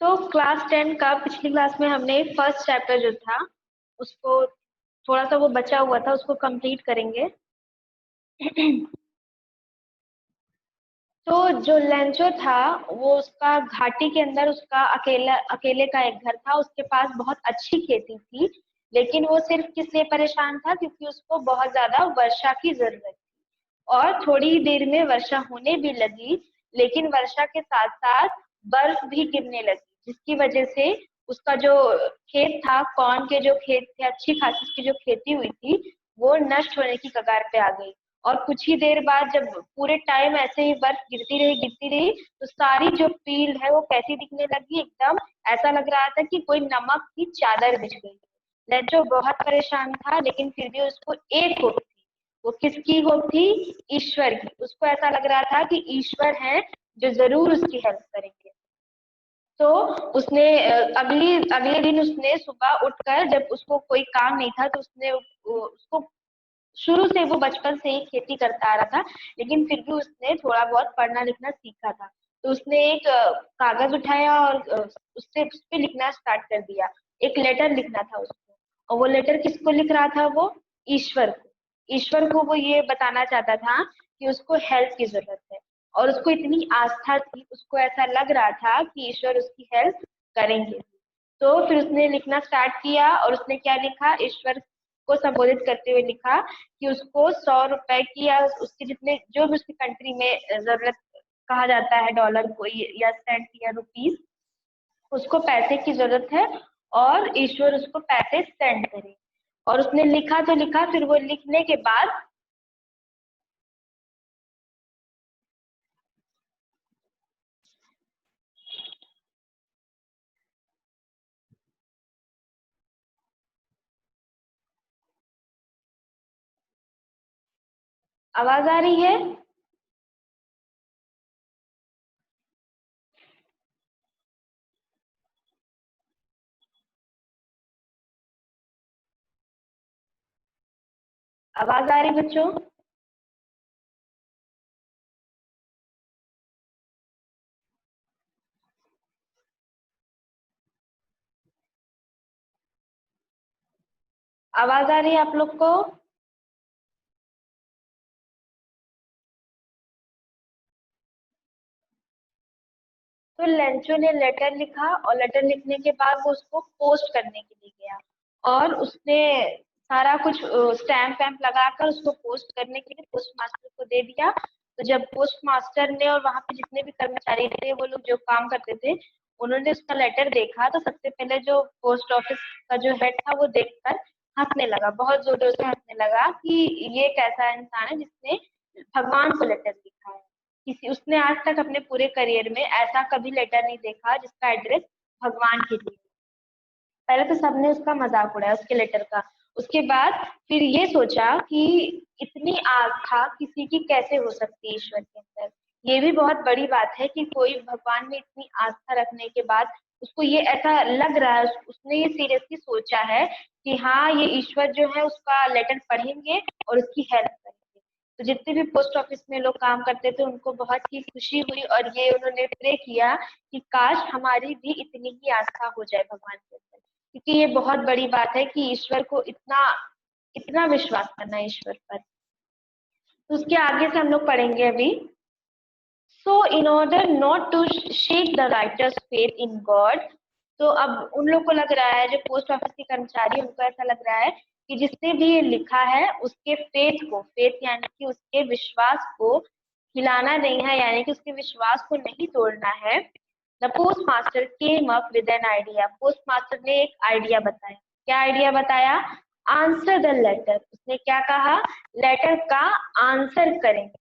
तो क्लास 10 का पिछली क्लास में हमने फर्स्ट चैप्टर जो था उसको थोड़ा सा वो बचा हुआ था उसको कंप्लीट करेंगे। तो जो लेंचो था वो उसका घाटी के अंदर उसका अकेले का एक घर था। उसके पास बहुत अच्छी खेती थी, लेकिन वो सिर्फ किस लिए परेशान था, क्योंकि उसको बहुत ज्यादा वर्षा की जरूरत थी। और थोड़ी ही देर में वर्षा होने भी लगी, लेकिन वर्षा के साथ साथ बर्फ भी गिरने लगी, जिसकी वजह से उसका जो खेत था, कॉर्न के जो खेत थे, अच्छी खासी उसकी जो खेती हुई थी, वो नष्ट होने की कगार पे आ गई। और कुछ ही देर बाद जब पूरे टाइम ऐसे ही बर्फ गिरती रही तो सारी जो फील्ड है वो कैसी दिखने लगी, एकदम ऐसा लग रहा था कि कोई नमक की चादर बिछ गई। लेंचो बहुत परेशान था, लेकिन फिर भी उसको एक होप थी। वो किसकी होप थी? ईश्वर की। उसको ऐसा लग रहा था कि ईश्वर है जो जरूर उसकी हेल्प करेंगे। तो उसने अगली अगले दिन उसने सुबह उठकर, जब उसको कोई काम नहीं था तो उसने उसको शुरू से वो बचपन से ही खेती करता आ रहा था, लेकिन फिर भी उसने थोड़ा बहुत पढ़ना लिखना सीखा था। तो उसने एक कागज उठाया और उससे उस पे लिखना स्टार्ट कर दिया। एक लेटर लिखना था उसको, और वो लेटर किसको लिख रहा था? वो ईश्वर को। ईश्वर को वो ये बताना चाहता था कि उसको हेल्प की जरूरत है, और उसको इतनी आस्था थी, उसको ऐसा लग रहा था कि ईश्वर उसकी हेल्प करेंगे। तो फिर उसने लिखना स्टार्ट किया, और उसने क्या लिखा? ईश्वर को संबोधित करते हुए लिखा कि उसको 100 रुपए की या उसके जितने जो भी उसकी कंट्री में जरूरत कहा जाता है, डॉलर को या सेंट या रुपीस, उसको पैसे की जरूरत है, और ईश्वर उसको पैसे सेंड करे। और उसने लिखा तो लिखा, फिर वो लिखने के बाद आवाज आ रही है? आवाज आ रही बच्चों? आवाज आ रही है आप लोग को? तो लेंचो ने लेटर लिखा, और लेटर लिखने के बाद वो उसको पोस्ट करने के लिए गया, और उसने सारा कुछ स्टैम्प वैम्प लगाकर उसको पोस्ट करने के लिए पोस्ट मास्टर को दे दिया। तो जब पोस्ट मास्टर ने और वहां पे जितने भी कर्मचारी थे, वो लोग जो काम करते थे, उन्होंने उसका लेटर देखा, तो सबसे पहले जो पोस्ट ऑफिस का जो हेड था वो देखकर हंसने लगा, बहुत जोर जोर से हंसने लगा कि ये कैसा इंसान है जिसने भगवान को लेटर लिखा है। किसी उसने आज तक अपने पूरे करियर में ऐसा कभी लेटर नहीं देखा जिसका एड्रेस भगवान के लिए। पहले तो सबने उसका मजाक उड़ाया उसके लेटर का। उसके बाद फिर ये सोचा कि इतनी आस्था किसी की कैसे हो सकती है ईश्वर के अंदर। ये भी बहुत बड़ी बात है कि कोई भगवान में इतनी आस्था रखने के बाद उसको ये ऐसा लग रहा है, उसने ये सीरियसली सोचा है कि हाँ, ये ईश्वर जो है उसका लेटर पढ़ेंगे और उसकी हेल्प करेंगे। तो जितने भी पोस्ट ऑफिस में लोग काम करते थे उनको बहुत ही खुशी हुई, और ये उन्होंने प्रे किया कि काश हमारी भी इतनी ही आस्था हो जाए भगवान के अंदर, क्योंकि ये बहुत बड़ी बात है कि ईश्वर को इतना इतना विश्वास करना ईश्वर पर। तो उसके आगे से हम लोग पढ़ेंगे अभी। So in order not to shake the writer's faith in God. तो अब उन लोग को लग रहा है, जो पोस्ट ऑफिस के कर्मचारी, उनको ऐसा लग रहा है कि जिसने भी ये लिखा है उसके फेथ यानी कि उसके विश्वास को हिलाना नहीं है, यानी कि उसके विश्वास को नहीं तोड़ना है। The post master came up with an idea. Post master ने एक आइडिया बताया। क्या आइडिया बताया? Answer the letter. उसने क्या कहा? लेटर का आंसर करेंगे।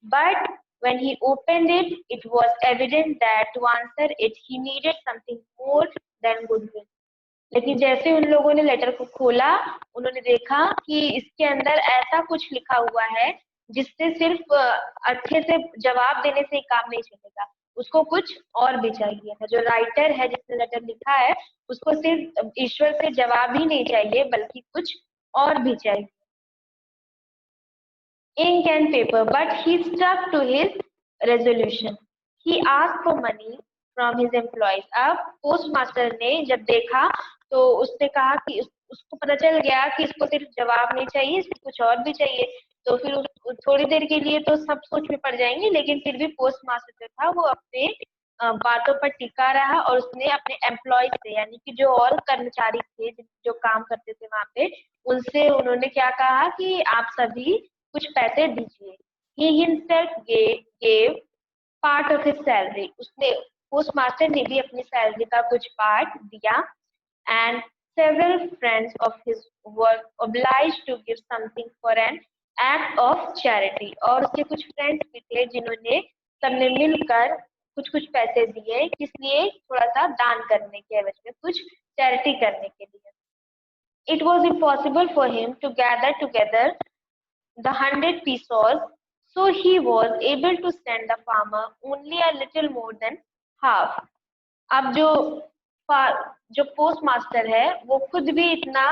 But when he opened it, it was evident that to answer it, he needed something more than goodwill. लेकिन जैसे उन लोगों ने लेटर को खोला, उन्होंने देखा कि इसके अंदर ऐसा कुछ लिखा हुआ है जिससे सिर्फ अच्छे से जवाब देने से ही काम नहीं चलेगा, उसको कुछ और भी चाहिए था। जो राइटर है जिसने लेटर लिखा है, उसको सिर्फ ईश्वर से जवाब ही नहीं चाहिए, बल्कि कुछ और भी चाहिए। ink and paper, but he stuck to his resolution. He asked for money from his employees. अब पोस्ट मास्टर ने जब देखा तो उसने कहा कि उसको पता चल गया कि इसको सिर्फ जवाब नहीं चाहिए, इसको कुछ और भी चाहिए। तो फिर थोड़ी देर के लिए तो सब सोच में पड़ जाएंगे, लेकिन फिर भी पोस्ट मास्टर जो था वो अपने बातों पर टिका रहा और उसने अपने एम्प्लॉय से, यानी कि जो और कर्मचारी थे जो काम करते थे वहां पे, उनसे उन्होंने क्या कहा कि आप सभी कुछ पैसे दीजिए। He himself gave part of his salary. उसने पोस्ट मास्टर ने भी अपनी सैलरी का कुछ पार्ट दिया। And several friends of his were obliged to give something for an act of charity. और उसके कुछ फ्रेंड्स भी थे जिन्होंने सबने मिलकर कुछ कुछ पैसे दिए, किस लिए? थोड़ा सा दान करने के एवज में, कुछ चैरिटी करने के लिए। It was impossible for him to gather together the 100 pesos, so he was able to send the farmer only a little more than half. अब जो पोस्ट मास्टर है वो खुद भी इतना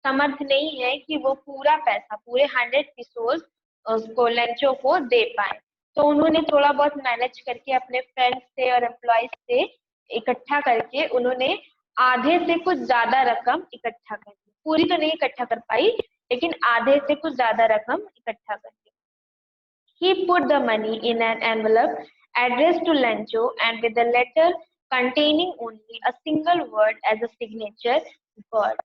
समर्थ नहीं है कि वो पूरा पैसा, पूरे 100 पिसोस उसको लेंचो को दे पाए। तो उन्होंने थोड़ा बहुत मैनेज करके अपने फ्रेंड्स से और एम्प्लॉयज से इकट्ठा करके उन्होंने आधे से कुछ ज्यादा रकम इकट्ठा कर दी। पूरी तो नहीं इकट्ठा कर पाई, लेकिन आधे से कुछ ज्यादा रकम इकट्ठा कर दी। He put the money in an envelope addressed to Lencho and with a letter containing only a single word as a signature, God.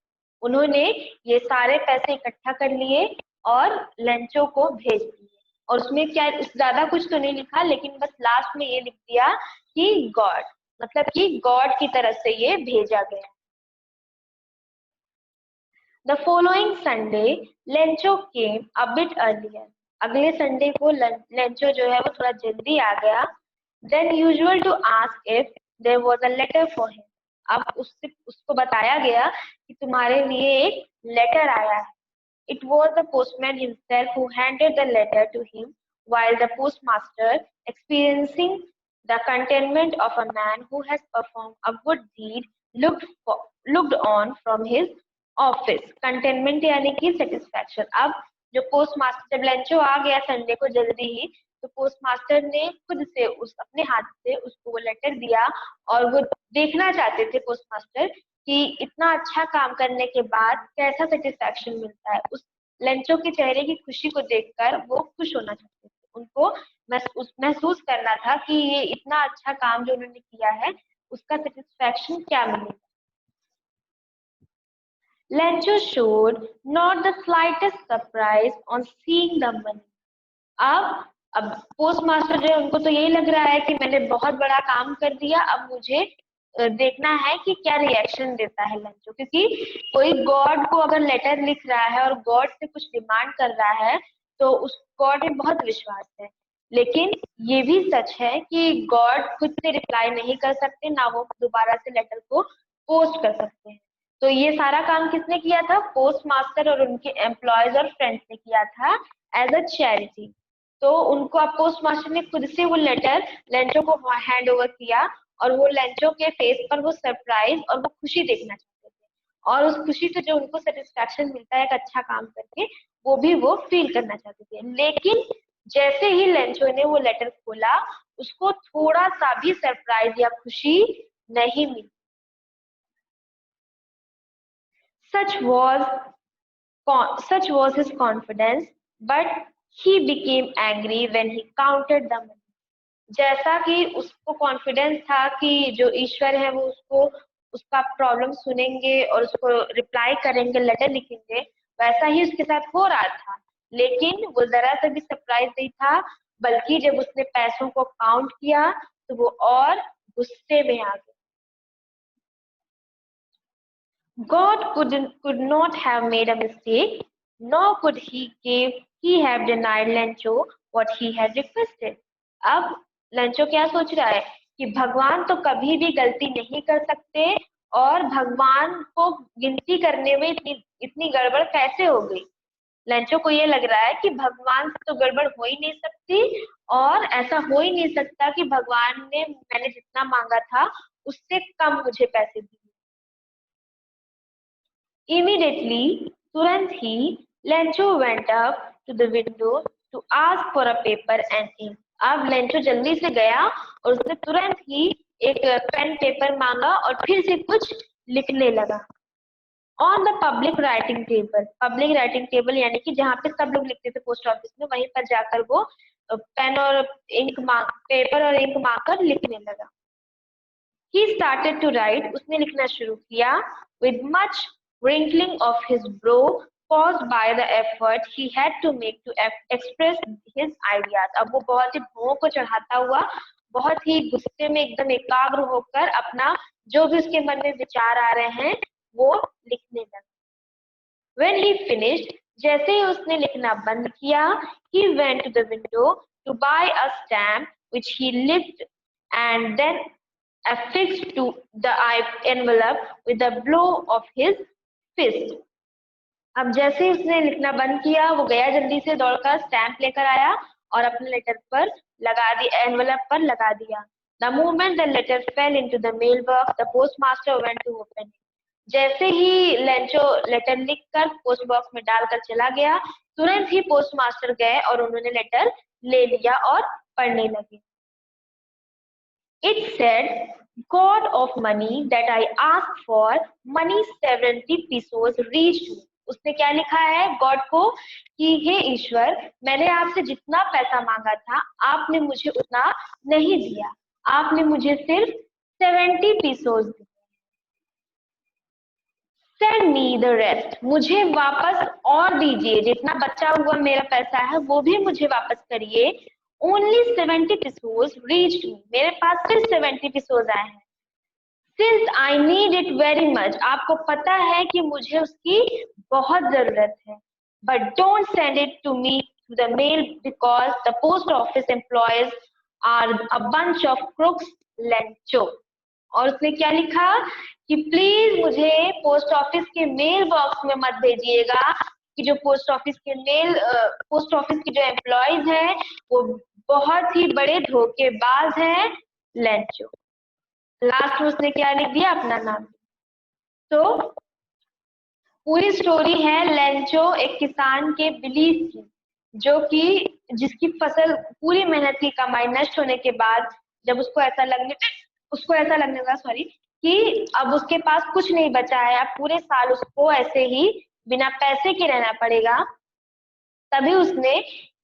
उन्होंने ये सारे पैसे इकट्ठा कर लिए और लेंचो को भेज दिए, और उसमें क्या ज्यादा कुछ तो नहीं लिखा, लेकिन बस लास्ट में ये लिख दिया कि गॉड, मतलब कि गॉड की तरफ से ये भेजा गया। The following Sunday, Lencho came a bit earlier. अगले संडे को लेंचो जो है वो थोड़ा जल्दी आ गया। Then usual to ask if there was a letter for him. अब उसको बताया गया कि तुम्हारे लिए एक लेटर आया है। It was the postman himself who handed the letter to him, while the postmaster, experiencing the contentment of a man who has performed a good deed, looked on from his office. Containment यानी कि satisfaction. अब जो post master, जब Lencho आ गया Sunday को जल्दी ही, तो post master ने खुद से अपने हाथ से उसको वो लेटर दिया, और वो देखना चाहते थे पोस्ट मास्टर कि इतना अच्छा काम करने के बाद कैसा सेटिस्फैक्शन मिलता है। उस लेंचो के चेहरे की खुशी को देखकर वो खुश होना चाहते थे। उनको महसूस करना था कि ये इतना अच्छा काम जो उन्होंने किया है उसका सेटिस्फैक्शन क्या मिलेगा। Lencho showed not the slightest surprise on seeing the money. अब पोस्ट मास्टर जो है उनको तो यही लग रहा है कि मैंने बहुत बड़ा काम कर दिया, अब मुझे देखना है कि क्या रिएक्शन देता है लेंचो, क्योंकि कोई गॉड को अगर लेटर लिख रहा है और गॉड से कुछ डिमांड कर रहा है तो उस गॉड में बहुत विश्वास है। लेकिन ये भी सच है कि गॉड खुद से रिप्लाई नहीं कर सकते, ना वो दोबारा से लेटर को पोस्ट कर सकते हैं। तो ये सारा काम किसने किया था? पोस्ट मास्टर और उनके एम्प्लॉयज और फ्रेंड्स ने किया था एज अ चैरिटी। तो उनको अब पोस्ट मास्टर ने खुद से वो लेटर लेंचो को हैंड ओवर किया, और वो लेंचो के फेस पर वो सरप्राइज और वो खुशी देखना चाहते थे, और उस खुशी से जो उनको सेटिस्फैक्शन मिलता है एक अच्छा काम करके, वो भी वो फील करना चाहते थे। लेकिन जैसे ही लेंचो ने वो लेटर खोला, उसको थोड़ा सा भी सरप्राइज या खुशी नहीं मिली। Such was his confidence, but he became angry when he counted the money. जैसा कि उसको कॉन्फिडेंस था कि जो ईश्वर है वो उसका प्रॉब्लम सुनेंगे और उसको रिप्लाई करेंगे, लेटर लिखेंगे, वैसा ही उसके साथ हो रहा था। लेकिन वो जरा सा भी सरप्राइज नहीं था, बल्कि जब उसने पैसों को काउंट किया तो वो और गुस्से में आ गया। God could not have made a mistake, nor could he have denied Lencho what he had requested. अब लेंचो क्या सोच रहा है कि भगवान तो कभी भी गलती नहीं कर सकते, और भगवान को गिनती करने में इतनी गड़बड़ कैसे हो गई। लेंचो को ये लग रहा है कि भगवान से तो गड़बड़ हो ही नहीं सकती, और ऐसा हो ही नहीं सकता कि भगवान ने मैंने जितना मांगा था उससे कम मुझे पैसे दिए। Immediately, तुरंत ही, Lencho went up to the window to ask for a paper and ink. अब लेंचो जल्दी से गया और उसने तुरंत ही एक पेन पेपर मांगा और फिर से कुछ लिखने लगा। On the public writing table यानी कि जहाँ पे सब लोग लिखते थे पोस्ट ऑफिस में, वहीं पर जाकर वो पेन और पेपर और इंक मांगकर लिखने लगा। He started to write, उसने लिखना शुरू किया, with much wrinkling of his brow caused by the effort he had to make to express his ideas। अब वो बहुत ही भौं को चढ़ाता हुआ, बहुत ही गुस्से में एकदम एकाग्र होकर अपना जो भी उसके मन में विचार आ रहे हैं वो लिखने लगा। When he finished, जैसे ही उसने लिखना बंद किया, he went to the window to buy a stamp which he licked and then affixed to the envelope with a blow of his fist। अब जैसे ही उसने लिखना बंद किया, वो गया जल्दी से दौड़कर स्टैम्प लेकर आया और अपने लेटर पर लगा दिया, एनवेलप पर लगा दिया। The moment the letter fell into the mailbox, the postmaster went to open it। जैसे ही लेंचो लेटर लिखकर पोस्ट बॉक्स में डालकर चला गया, तुरंत ही पोस्ट मास्टर गए और उन्होंने लेटर ले लिया और पढ़ने लगे। It said, God of money that I asked for, money 70 pesos reached me। उसने क्या लिखा है गॉड को कि हे ईश्वर, मैंने आपसे जितना पैसा मांगा था आपने मुझे उतना नहीं दिया, आपने मुझे सिर्फ 70 पीसोस दिए। Send me the rest, मुझे वापस और दीजिए, जितना बचा हुआ मेरा पैसा है वो भी मुझे वापस करिए। Only 70 pesos reached me, मेरे पास सिर्फ 70 pesos आए हैं। Since I need it very much, आपको पता है कि मुझे उसकी बहुत जरूरत है। But don't send it to me to the mail because the post office employees are a bunch of crooks, Lencho. और उसने क्या लिखा कि प्लीज मुझे पोस्ट ऑफिस के मेल बॉक्स में मत भेजिएगा, कि जो पोस्ट ऑफिस की जो एम्प्लॉयज हैं वो बहुत ही बड़े धोखेबाज हैं, लेंचो। लास्ट में उसने क्या लिख दिया, अपना नाम। तो पूरी स्टोरी है लेंचो एक किसान के बिलीफ की, जो कि जिसकी फसल पूरी मेहनत की कमाई नष्ट होने के बाद जब उसको ऐसा लगने लगा कि अब उसके पास कुछ नहीं बचा है, अब पूरे साल उसको ऐसे ही बिना पैसे के रहना पड़ेगा, तभी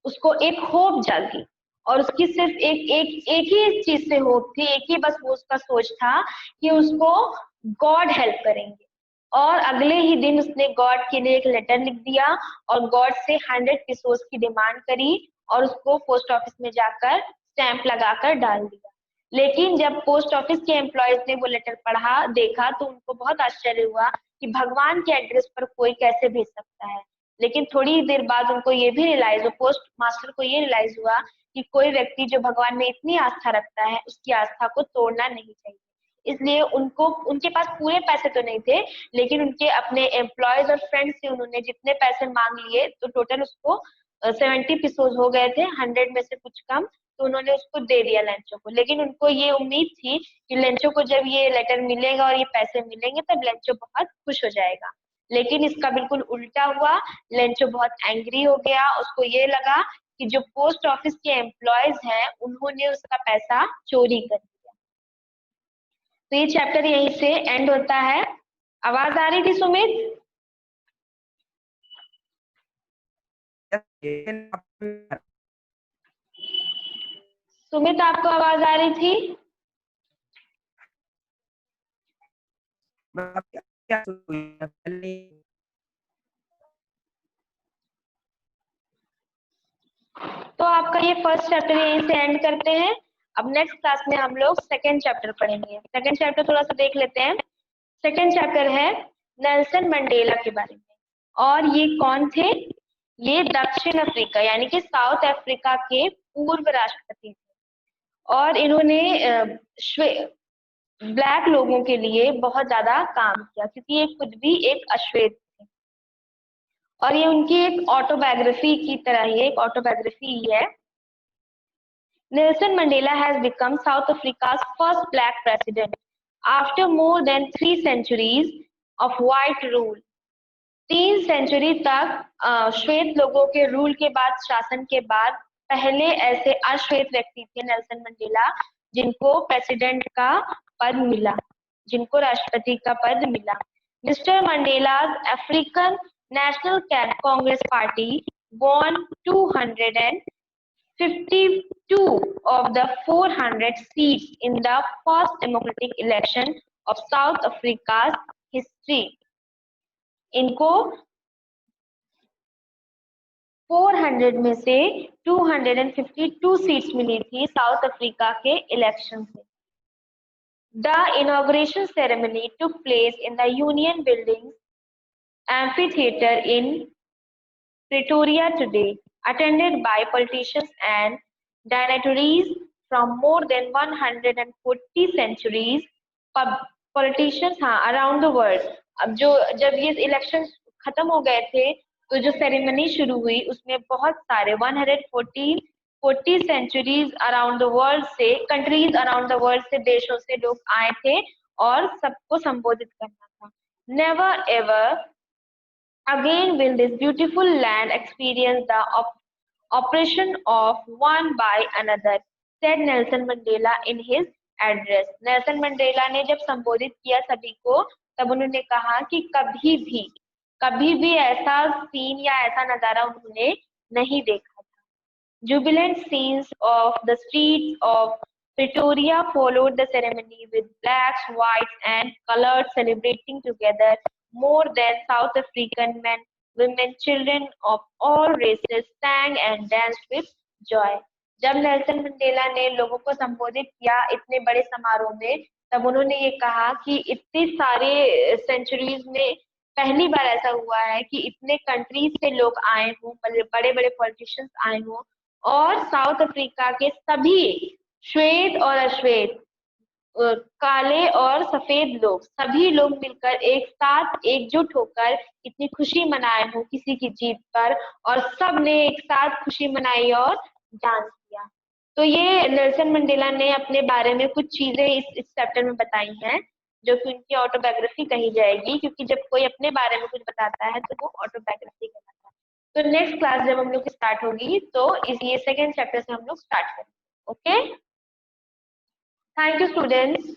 उसको एक होप जागी और उसकी सिर्फ एक ही चीज से होप थी, एक ही बस वो उसका सोच था कि उसको गॉड हेल्प करेंगे। और अगले ही दिन उसने गॉड के लिए एक लेटर लिख दिया और गॉड से 100 पीसोस की डिमांड करी और उसको पोस्ट ऑफिस में जाकर स्टैंप लगाकर डाल दिया। लेकिन जब पोस्ट ऑफिस के एम्प्लॉयज ने वो लेटर पढ़ा देखा तो उनको बहुत आश्चर्य हुआ कि भगवान के एड्रेस पर कोई कैसे भेज सकता है। लेकिन थोड़ी देर बाद उनको ये भी रियलाइज हुआ, पोस्ट मास्टर को ये रियलाइज हुआ कि कोई व्यक्ति जो भगवान में इतनी आस्था रखता है उसकी आस्था को तोड़ना नहीं चाहिए। इसलिए उनके पास पूरे पैसे तो नहीं थे, लेकिन उनके अपने एम्प्लॉयज और फ्रेंड्स से उन्होंने जितने पैसे मांग लिए तो टोटल उसको 70 पीसोस हो गए थे, 100 में से कुछ कम, तो उन्होंने उसको दे दिया लेंचो को। लेकिन उनको ये उम्मीद थी कि लेंचो को जब ये लेटर मिलेगा और ये पैसे मिलेंगे तब लेंचो बहुत खुश हो जाएगा। लेकिन इसका बिल्कुल उल्टा हुआ, लेंचो बहुत एंग्री हो गया, उसको ये लगा कि जो पोस्ट ऑफिस के एम्प्लॉयज हैं उन्होंने उसका पैसा चोरी कर दिया। तो ये चैप्टर यहीं से एंड होता है। आवाज आ रही थी सुमित? सुमित आपको आवाज आ रही थी? तो आपका ये फर्स्ट चैप्टर यहीं से एंड करते हैं। अब नेक्स्ट क्लास में हम लोग सेकेंड चैप्टर पढ़ेंगे। सेकेंड चैप्टर थोड़ा सा देख लेते हैं। सेकेंड चैप्टर है नेल्सन मंडेला के बारे में। और ये कौन थे? ये दक्षिण अफ्रीका यानी कि साउथ अफ्रीका के पूर्व राष्ट्रपति थे और इन्होंने ब्लैक लोगों के लिए बहुत ज्यादा काम किया, क्योंकि ये खुद भी एक अश्वेत थे। और ये उनकी एक ऑटोबायोग्राफी की तरह ही एक ऑटोबायोग्राफी है। Nelson Mandela has become South Africa's first black president after more than 3 centuries of white rule। 3 century तक श्वेत लोगों के रूल के बाद, शासन के बाद, पहले ऐसे अश्वेत व्यक्ति थे नेल्सन मंडेला जिनको प्रेसिडेंट का पद मिला, जिनको राष्ट्रपति का पद मिला। Mister Mandela's African National Congress Party won 252 of the 400 seats in the first democratic election of South Africa's history. इनको 400 में से 252 सीट्स मिली थी साउथ अफ्रीका के इलेक्शन से। The inauguration ceremony took place in the Union Buildings amphitheater in Pretoria today, attended by politicians and dignitaries from more than 140 centuries politicians around the world। अब जब ये election खत्म हो गए थे तो जो सेरेमनी शुरू हुई उसमें बहुत सारे 140 सेंचुरीज अराउंड द वर्ल्ड से, कंट्रीज अराउंड द वर्ल्ड से, देशों से लोग आए थे और सबको संबोधित करना था। Never ever again will this beautiful land experience the oppression of one by another, said Nelson Mandela in his address। Nelson Mandela ने जब संबोधित किया सभी को तब उन्होंने कहा कि कभी भी ऐसा सीन या ऐसा नजारा उन्होंने नहीं देखा था। Jubilant scenes of the streets of Pretoria followed the ceremony with blacks, whites and colors celebrating together। More than South African men, women, children of all races sang and danced with joy। जब Nelson Mandela ने लोगों को संबोधित किया इतने बड़े समारोह में तब उन्होंने ये कहा कि इतने सारे सेंचुरीज में पहली बार ऐसा हुआ है कि इतने कंट्रीज से लोग आए हों, बड़े बड़े पॉलिटिशियंस आए हों और साउथ अफ्रीका के सभी श्वेत और अश्वेत, काले और सफेद लोग, सभी लोग मिलकर एक साथ एकजुट होकर इतनी खुशी मनाए हो किसी की जीत पर और सब ने एक साथ खुशी मनाई और डांस किया। तो ये नेल्सन मंडेला ने अपने बारे में कुछ चीजें इस चैप्टर में बताई हैं जो कि उनकी ऑटोबायोग्राफी कही जाएगी, क्योंकि जब कोई अपने बारे में कुछ बताता है तो वो ऑटोबायोग्राफी कहलाता है। तो नेक्स्ट क्लास जब हम लोग की स्टार्ट होगी तो ये सेकेंड चैप्टर से हम लोग स्टार्ट करेंगे। Okay, thank you students.